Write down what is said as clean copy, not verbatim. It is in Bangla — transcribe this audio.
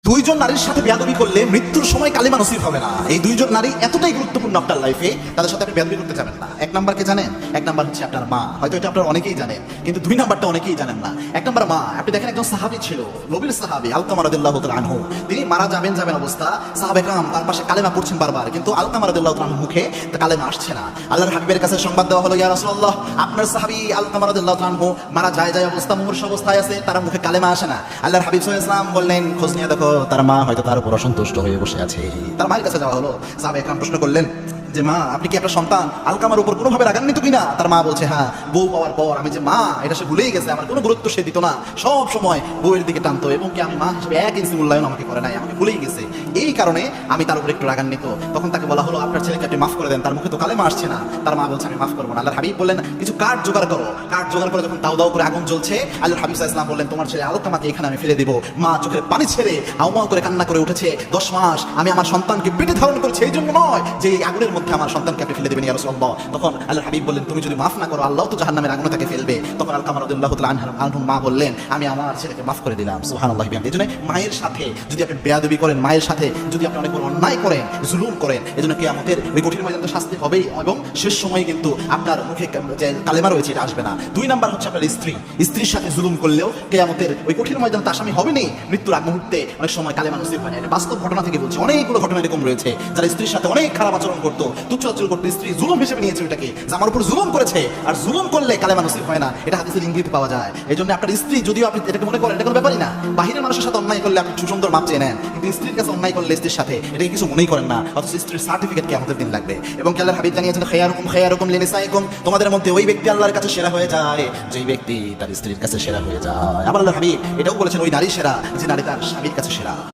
দুইজন নারীর সাথে বেয়াদবি করলে মৃত্যুর সময় কালিমা নসিব হবে না। এই দুইজন নারী এতটাই গুরুত্বপূর্ণ আপনার লাইফে, তাদের সাথে আপনি বেয়াদবি করতে যাবেন না। এক নাম্বারকে জানেন? এক নাম্বার হচ্ছে আপনার মা। হয়তো এটা আপনার অনেকেই জানেন, কিন্তু দুই নাম্বারটা অনেকেই জানেন না। এক নাম্বার মা। আপনি দেখেন একজন সাহাবী ছিল, নবীর সাহাবী আলকামা রাদিয়াল্লাহু তাআলা আনহু। তিনি মারা যাবেন অবস্থা, সাহাবায়ে কেরাম তার পাশে কালেমা পড়ছেন বারবার, কিন্তু আলকামা রাদিয়াল্লাহু তাআলা মুখে কালেমা আসছে না। আল্লাহর হাবিবের কাছে সংবাদ দেওয়া হলো, ইয়া রাসূলুল্লাহ, আপনার সাহাবী আলকামা রাদিয়াল্লাহু তাআলা আনহু মারা যায় অবস্থা, মুমূর্ষ অবস্থায় আছে, তার মুখে কালেমা আসে না। আল্লাহর হাবিব সাল্লাল্লাহু আলাইহি ওয়াসাল্লাম বললেন, খোঁজ নিয়ে দেখো, তার মা হয়তো তার উপর অসন্তুষ্ট হয়ে বসে আছে। তার মায়ের কাছে যাওয়া হলো। সাহাবায়ে কেরাম প্রশ্ন করলেন যে, মা, আপনি কি আপনার সন্তান আলকামার উপর কোনোভাবে রাগান্বিত কিনা? তার মা বলছে, হ্যাঁ, বউ পাওয়ার পর আমি যে মা এটা সে ভুলেই গেছে, আমার কোনো গুরুত্ব সে দিত না, সব সময় বউয়ের দিকে টানতো, এবং কি আমি মা হিসেবে এক ইঞ্চি মূল্যায়ন আমাকে করে নাই, আমাকে ভুলেই গেছে, এই কারণে আমি তার উপর একটু রাগান্বিত। তখন তাকে বলা হলো, আপনার ছেলেকে আপনি মাফ করে দেন, তার মুখে তো কালেমা আসছে না। তার মা বলছে, আমি মাফ করবো না। আল্লাহর হাবিব বললেন, কিছু কাঠ জোগাড় করো। কাঠ জোগাড় করে যখন দাউ দাউ করে আগুন জ্বলছে, আল্লাহর হাবিব সাল্লাল্লাহু আলাইহি ওয়াসাল্লাম বললেন, তোমার ছেলে আলকামাকে এখানে আমি ফেলে দিব। মা চোখের পানি ছেড়ে হাউমাউ করে কান্না করে উঠেছে, 10 মাস আমি আমার সন্তানকে পেটে ধারণ করেছি, এই জন্য নয় যে এই আগুনের মধ্যে আমার সন্তানকে আপনি ফেলে দেবেন ইয়া রাসূলুল্লাহ। তখন আল্লাহর হাবিব বললেন, তুমি যদি মাফ না করো, আল্লাহ তো জাহান্নামের আগুনে তাকে ফেলবে। তখন আলকামা রাদিয়াল্লাহু তাআলা আনহু মা বললেন, আমি আমার ছেলেকে মাফ করে দিলাম। সুবহানাল্লাহ। এজন্য মায়ের সাথে যদি আপনি বেয়াদবি করেন, মায়ের সাথে যদি আপনি অনেক বড় অন্যায় করেন, জুলুম করেন, এজন্য কিয়ামতের ওই কঠিন ময়দানে শাস্তি হবেই, এবং শেষ সময়ে কিন্তু আপনার মুখে যে কালেমা রয়েছে এটা আসবে না। দুই নাম্বার হচ্ছে আপনার স্ত্রী। স্ত্রীর সাথে জুলুম করলেও কিয়ামতের ওই কঠিন ময়দানে তো আসামি হবেনই, মৃত্যুর আগ মুহূর্তে অনেক সময় কালেমা নসিব হয় না। এটা বাস্তব ঘটনা থেকে বলছি, অনেকগুলো ঘটনা এরকম রয়েছে যারা স্ত্রীর সাথে অনেক খারাপ আচরণ করতো, তুচ্ছ আচরণ করতো, স্ত্রী জুলুম হিসেবে নিয়েছে ওইটাকে, যে আমার উপর জুলুম করেছে, আর জুলুম করলে কালেমা নসিব হয় না, এটা হাদিসের ইঙ্গিত পাওয়া যায়। এই জন্য আপনার স্ত্রী, যদিও আপনি এটাকে মনে করেন এটা কোনো ব্যাপারই না, বাহিরের মানুষের সাথে অন্যায় করলে আপনি সুন্দর মাপ চেয়ে নেন, কিন্তু স্ত্রীর কাছে অন্যায় করলে, স্ত্রীর সাথে, এটাকে কিছু মনেই করেন না, অথচ স্ত্রীর সার্টিফিকেট কিয়ামতের দিন লাগবে। এবং আল্লাহর হাবিব জানিয়েছেন, খায়রুকুম লিনিসাইকুম, তোমাদের মধ্যে ওই ব্যক্তি আল্লাহর কাছে সেরা হয়ে যায় যেই ব্যক্তি তার স্ত্রীর কাছে সেরা হয়ে যায়। আবার আল্লাহর হাবিব এটাও বলেছেন, ওই নারী সেরা যে নারী তার স্বামীর কাছে সেরা।